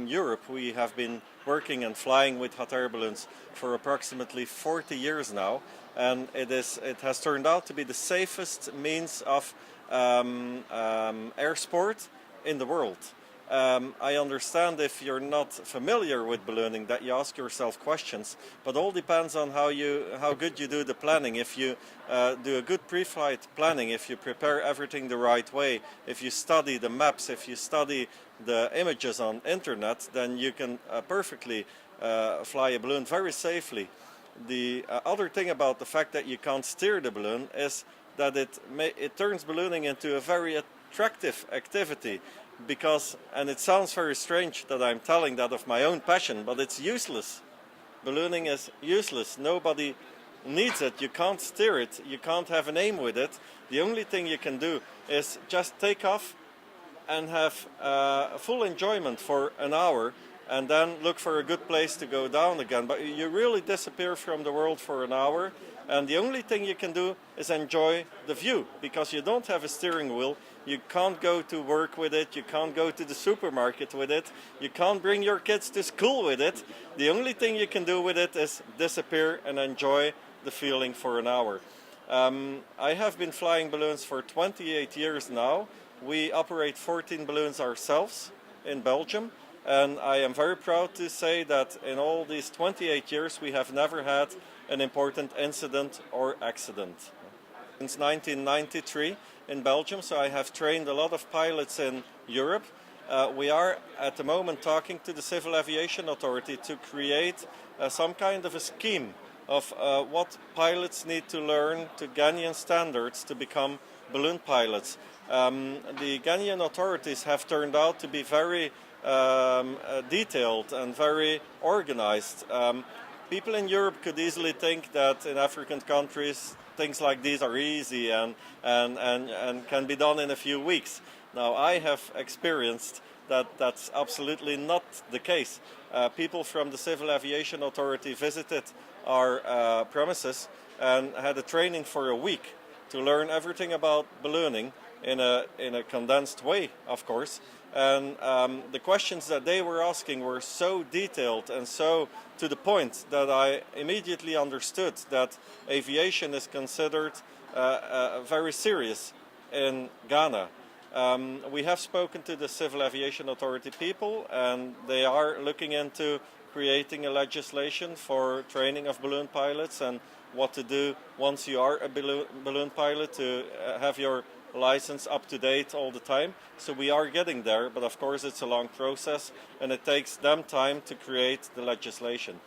in Europe, we have been working and flying with hot air balloons for approximately 40 years now, and it has turned out to be the safest means of air sport in the world. I understand if you're not familiar with ballooning that you ask yourself questions, but all depends on how good you do the planning. If you do a good pre-flight planning, if you prepare everything the right way, if you study the maps, if you study the images on internet, then you can perfectly fly a balloon very safely. The other thing about the fact that you can't steer the balloon is that it turns ballooning into a very attractive activity. Because, and it sounds very strange that I'm telling that of my own passion, but it's useless. Ballooning is useless. Nobody needs it. You can't steer it. You can't have an aim with it. The only thing you can do is just take off and have full enjoyment for an hour, and then look for a good place to go down again. But you really disappear from the world for an hour, and the only thing you can do is enjoy the view, because you don't have a steering wheel. You can't go to work with it, you can't go to the supermarket with it, you can't bring your kids to school with it. The only thing you can do with it is disappear and enjoy the feeling for an hour. I have been flying balloons for 28 years now. We operate 14 balloons ourselves in Belgium, and I am very proud to say that in all these 28 years we have never had an important incident or accident. Since 1993 in Belgium, so I have trained a lot of pilots in Europe. We are at the moment talking to the Civil Aviation Authority to create some kind of a scheme of what pilots need to learn to Ghanaian standards to become balloon pilots. The Ghanaian authorities have turned out to be very detailed and very organized. People in Europe could easily think that in African countries things like these are easy and can be done in a few weeks. Now, I have experienced that that's absolutely not the case. People from the Civil Aviation Authority visited our premises and had a training for a week to learn everything about ballooning in a condensed way, of course. And the questions that they were asking were so detailed and so to the point that I immediately understood that aviation is considered very serious in Ghana. We have spoken to the Civil Aviation Authority people, and they are looking into creating a legislation for training of balloon pilots and what to do once you are a balloon pilot to have your license up to date all the time. So we are getting there, but of course it's a long process and it takes them time to create the legislation.